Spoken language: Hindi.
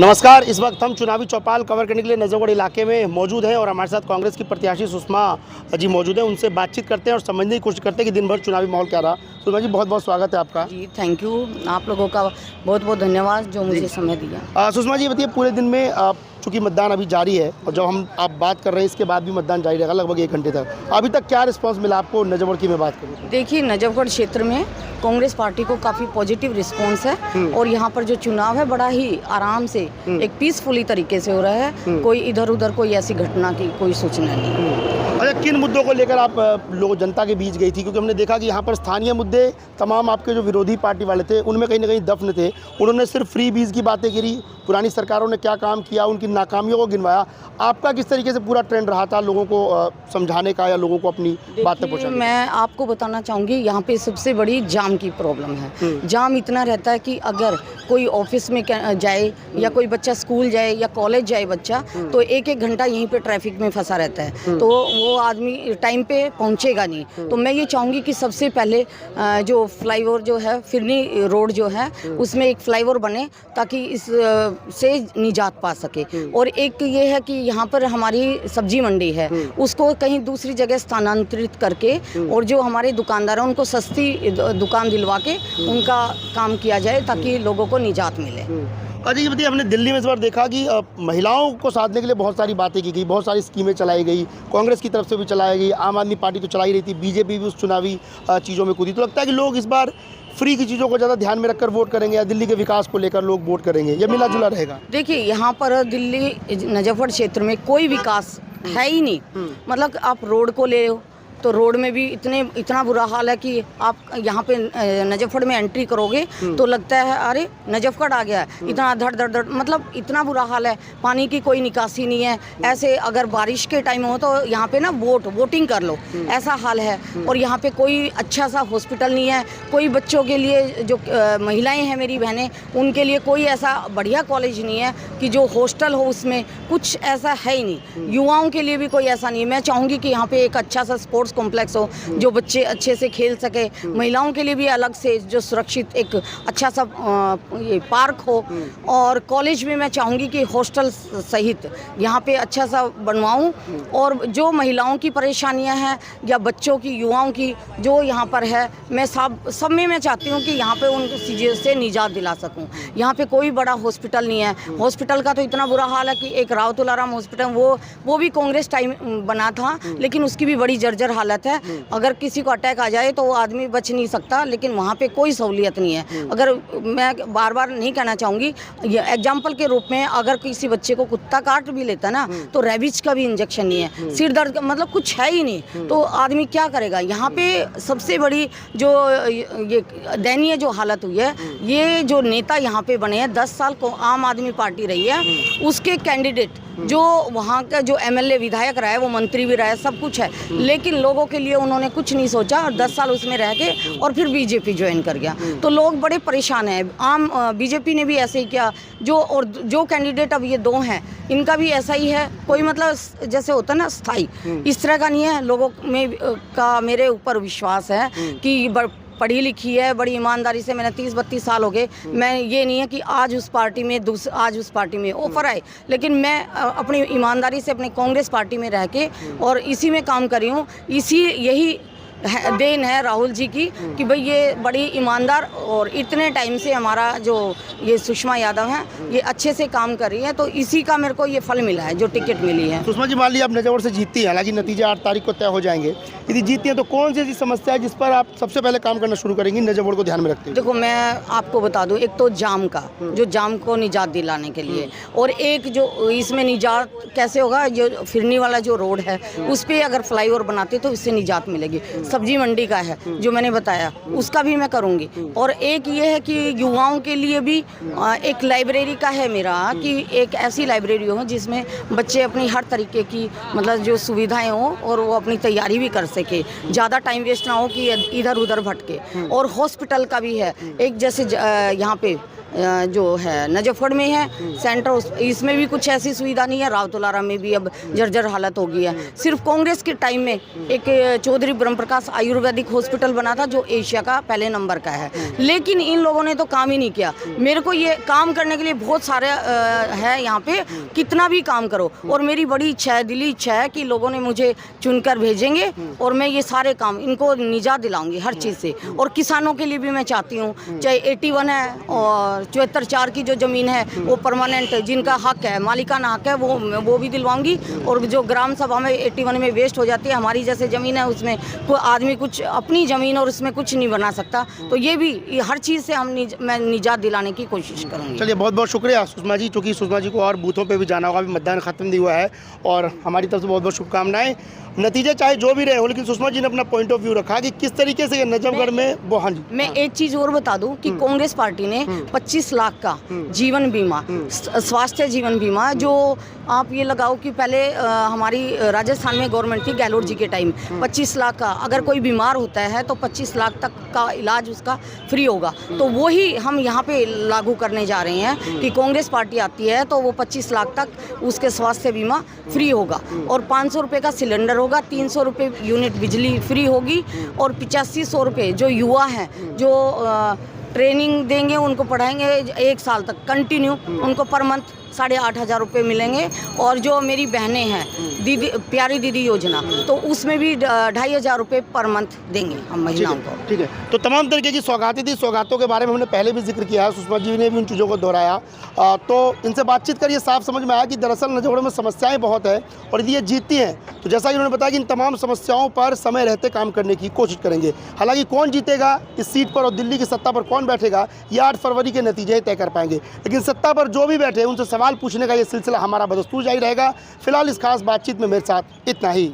नमस्कार। इस वक्त हम चुनावी चौपाल कवर करने के लिए नजफगढ़ इलाके में मौजूद हैं और हमारे साथ कांग्रेस की प्रत्याशी सुषमा जी मौजूद हैं। उनसे बातचीत करते हैं और समझने की कोशिश करते हैं कि दिन भर चुनावी माहौल क्या रहा। सुषमा जी, बहुत बहुत स्वागत है आपका। जी थैंक यू, आप लोगों का बहुत बहुत धन्यवाद जो मुझे समय दिया। सुषमा जी, बताइए, पूरे दिन में चूँकि मतदान अभी जारी है और जब हम आप बात कर रहे हैं इसके बाद भी मतदान जारी रहेगा लगभग 1 घंटे तक, अभी तक क्या रिस्पांस मिला आपको नजफगढ़ की मैं बात करूँ? देखिए, नजफगढ़ क्षेत्र में कांग्रेस पार्टी को काफ़ी पॉजिटिव रिस्पांस है और यहाँ पर जो चुनाव है बड़ा ही आराम से एक पीसफुली तरीके से हो रहा है। कोई इधर उधर कोई ऐसी घटना की कोई सूचना नहीं। अच्छा, किन मुद्दों को लेकर आप लोग जनता के बीच गई थी? क्योंकि हमने देखा कि यहाँ पर स्थानीय मुद्दे तमाम आपके जो विरोधी पार्टी वाले थे उनमें कहीं ना कहीं दफन थे। उन्होंने सिर्फ फ्री बीज की बातें करी, पुरानी सरकारों ने क्या काम किया, उनकी नाकामियों को गिनवाया। आपका किस तरीके से पूरा ट्रेंड रहा था लोगों को समझाने का या लोगों को अपनी बातें पहुँचाने? मैं आपको बताना चाहूँगी, यहाँ पे सबसे बड़ी जाम की प्रॉब्लम है। जाम इतना रहता है कि अगर कोई ऑफिस में जाए या कोई बच्चा स्कूल जाए या कॉलेज जाए बच्चा, तो 1-1 घंटा यहीं पे ट्रैफिक में फंसा रहता है, तो वो आदमी टाइम पे पहुंचेगा नहीं। तो मैं ये चाहूँगी कि सबसे पहले जो फ्लाईओवर जो है, फिरनी रोड जो है, उसमें एक फ्लाईओवर बने ताकि इस से निजात पा सके। और एक ये है कि यहाँ पर हमारी सब्जी मंडी है, उसको कहीं दूसरी जगह स्थानांतरित करके और जो हमारे दुकानदार हैं उनको सस्ती दुकान दिलवा के उनका काम किया जाए ताकि लोगों को निजात मिले। अजी, ये बताइए, हमने दिल्ली में इस बार देखा कि महिलाओं को साधने के लिए बहुत सारी बातें की गई, बहुत सारी स्कीमें चलाई गई, कांग्रेस की तरफ से भी चलाई गई, आम आदमी पार्टी तो चला ही रही थी, बीजेपी भी उस चुनावी चीज़ों में कूदी। तो लगता है कि लोग इस बार फ्री की चीज़ों को ज़्यादा ध्यान में रखकर वोट करेंगे या दिल्ली के विकास को लेकर लोग वोट करेंगे, या मिला जुला रहेगा? देखिए, यहाँ पर दिल्ली नजफगढ़ क्षेत्र में कोई विकास है ही नहीं। मतलब आप रोड को ले तो रोड में भी इतना बुरा हाल है कि आप यहाँ पे नजफगढ़ में एंट्री करोगे तो लगता है अरे नजफगढ़ आ गया है। इतना धड़ धड़ धड़, मतलब इतना बुरा हाल है। पानी की कोई निकासी नहीं है। ऐसे अगर बारिश के टाइम हो तो यहाँ पे ना वोटिंग कर लो, ऐसा हाल है। और यहाँ पे कोई अच्छा सा हॉस्पिटल नहीं है। कोई बच्चों के लिए, जो महिलाएँ हैं मेरी बहनें, उनके लिए कोई ऐसा बढ़िया कॉलेज नहीं है कि जो हॉस्टल हो, उसमें कुछ ऐसा है ही नहीं। युवाओं के लिए भी कोई ऐसा नहीं है। मैं चाहूँगी कि यहाँ पे एक अच्छा सा स्पोर्ट्स कॉम्प्लेक्स हो जो बच्चे अच्छे से खेल सके। महिलाओं के लिए भी अलग से जो सुरक्षित एक अच्छा सा ये पार्क हो। और कॉलेज में मैं चाहूँगी कि हॉस्टल सहित यहाँ पे अच्छा सा बनवाऊँ। और जो महिलाओं की परेशानियाँ हैं या बच्चों की, युवाओं की जो यहाँ पर है, मैं सब में मैं चाहती हूँ कि यहाँ पे उन चीज़ों से निजात दिला सकूँ। यहाँ पे कोई बड़ा हॉस्पिटल नहीं है। हॉस्पिटल का तो इतना बुरा हाल है कि एक राव तुलाराम हॉस्पिटल, वो भी कांग्रेस टाइम बना था, लेकिन उसकी भी बड़ी जर्जर हालत है। अगर किसी को अटैक आ जाए तो वो आदमी बच नहीं सकता, लेकिन वहाँ पे कोई सहूलियत नहीं है। अगर मैं बार बार नहीं कहना चाहूँगी, एग्जाम्पल के रूप में अगर किसी बच्चे को कुत्ता काट भी लेता ना, तो रेबीज का भी इंजेक्शन नहीं है, सिर दर्द का, मतलब कुछ है ही नहीं। तो आदमी क्या करेगा? यहाँ पे सबसे बड़ी जो ये दयनीय जो हालत हुई है, ये जो नेता यहाँ पे बने हैं, 10 साल को आम आदमी पार्टी रही है, उसके कैंडिडेट जो वहाँ का जो एमएलए विधायक रहा है, वो मंत्री भी रहा है, सब कुछ है, लेकिन लोगों के लिए उन्होंने कुछ नहीं सोचा और 10 साल उसमें रह के और फिर बीजेपी ज्वाइन कर गया। तो लोग बड़े परेशान हैं। बीजेपी ने भी ऐसे ही किया। जो कैंडिडेट अब ये 2 हैं, इनका भी ऐसा ही है। कोई मतलब जैसे होता है ना स्थाई, इस तरह का नहीं है। लोगों में का मेरे ऊपर विश्वास है कि पढ़ी लिखी है, बड़ी ईमानदारी से, मैंने 30-32 साल हो गए। मैं ये नहीं है कि आज उस पार्टी में ऑफर आए, लेकिन मैं अपनी ईमानदारी से अपनी कांग्रेस पार्टी में रह के और इसी में काम कर रही हूँ। यही देन है राहुल जी की कि भाई ये बड़ी ईमानदार और इतने टाइम से हमारा जो ये सुषमा यादव हैं, ये अच्छे से काम कर रही है, तो इसी का मेरे को ये फल मिला है जो टिकट मिली है। सुषमा जी, मान लीजिए आप नजफगढ़ से जीतती हैं, हालांकि नतीजे 8 तारीख को तय हो जाएंगे। यदि जीतती हैं तो कौन सी ऐसी समस्या है जिस पर आप सबसे पहले काम करना शुरू करेंगी नजफगढ़ को ध्यान में रखते हुए? देखो, मैं आपको बता दूं, एक तो जाम का, जो जाम को निजात दिलाने के लिए, और एक जो इसमें निजात कैसे होगा, जो फिरनी वाला जो रोड है उस पर अगर फ्लाईओवर बनाते तो इससे निजात मिलेगी। सब्जी मंडी का है जो मैंने बताया, उसका भी मैं करूँगी। और एक ये है कि युवाओं के लिए भी एक लाइब्रेरी का है मेरा, कि एक ऐसी लाइब्रेरी हो जिसमें बच्चे अपनी हर तरीके की मतलब जो सुविधाएं हो और वो अपनी तैयारी भी कर सके, ज़्यादा टाइम वेस्ट ना हो कि इधर उधर भटके। और हॉस्पिटल का भी है एक, जैसे यहाँ पे जो है नजफगढ़ में है सेंटर, इसमें भी कुछ ऐसी सुविधा नहीं है। रावतुलारा में भी अब जर्जर हालत हो गई है। सिर्फ कांग्रेस के टाइम में एक चौधरी ब्रह्मप्रकाश आयुर्वेदिक हॉस्पिटल बना था जो एशिया का पहले नंबर का है, लेकिन इन लोगों ने तो काम ही नहीं किया। मेरे को ये काम करने के लिए बहुत सारे है यहाँ पे, कितना भी काम करो, और मेरी बड़ी इच्छा है, दिली इच्छा है कि लोगों ने मुझे चुनकर भेजेंगे और मैं ये सारे काम इनको निजात दिलाऊंगी हर चीज़ से। और किसानों के लिए भी मैं चाहती हूँ, चाहे 81 है और 74 की जो ज़मीन है वो परमानेंट, जिनका हक है, मालिकाना हक है, वो भी दिलवाऊंगी। और जो ग्राम सभा में 81 में वेस्ट हो जाती है, हमारी जैसे ज़मीन है उसमें कोई आदमी कुछ अपनी ज़मीन और उसमें कुछ नहीं बना सकता, तो ये भी हर चीज़ से मैं निजात दिलाने की कोशिश करूँगी। चलिए, बहुत बहुत शुक्रिया सुषमा जी, चूँकि सुषमा जी को और बूथों पे भी जाना होगा, अभी मतदान खत्म नहीं हुआ है, और हमारी तरफ से बहुत बहुत शुभकामनाएं। नतीजे चाहे जो भी रहे हो, लेकिन सुषमा जी ने अपना पॉइंट ऑफ व्यू रखा कि किस तरीके से नजफगढ़ में वो। हाँ जी, मैं एक चीज़ और बता दूं कि कांग्रेस पार्टी ने 25 लाख का जीवन बीमा, स्वास्थ्य जीवन बीमा, जो आप ये लगाओ कि पहले हमारी राजस्थान में गवर्नमेंट थी गहलोत जी के टाइम, 25 लाख का अगर कोई बीमार होता है तो 25 लाख तक का इलाज उसका फ्री होगा। तो वही हम यहाँ पे लागू करने जा रहे हैं कि कांग्रेस पार्टी आती है तो वो 25 लाख तक उसके स्वास्थ्य बीमा फ्री होगा, और 500 रुपये का सिलेंडर होगा, 300 रुपये यूनिट बिजली फ्री होगी, और 8500 रुपये जो युवा हैं जो ट्रेनिंग देंगे, उनको पढ़ाएंगे 1 साल तक कंटिन्यू, उनको पर मंथ 8,500 रुपये मिलेंगे। और जो मेरी बहनें हैं, दीदी प्यारी दीदी योजना, तो उसमें भी 2,500 रुपये पर मंथ देंगे हम महिलाओं को। ठीक है, तो तमाम तरीके की सौगातें थी। सौगातों के बारे में हमने पहले भी जिक्र किया है, सुषमा जी ने भी उन चीज़ों को दोहराया। तो इनसे बातचीत कर ये साफ समझ में आया कि दरअसल नजफगढ़ में समस्याएं बहुत है, और यदि ये जीतती हैं तो जैसा कि उन्होंने बताया कि इन तमाम समस्याओं पर समय रहते काम करने की कोशिश करेंगे। हालांकि कौन जीतेगा इस सीट पर और दिल्ली की सत्ता पर कौन बैठेगा, ये 8 फरवरी के नतीजे तय कर पाएंगे। लेकिन सत्ता पर जो भी बैठे उनसे सवाल पूछने का ये सिलसिला हमारा बदस्तूर जारी रहेगा। फिलहाल इस खास बातचीत में मेरे साथ इतना ही।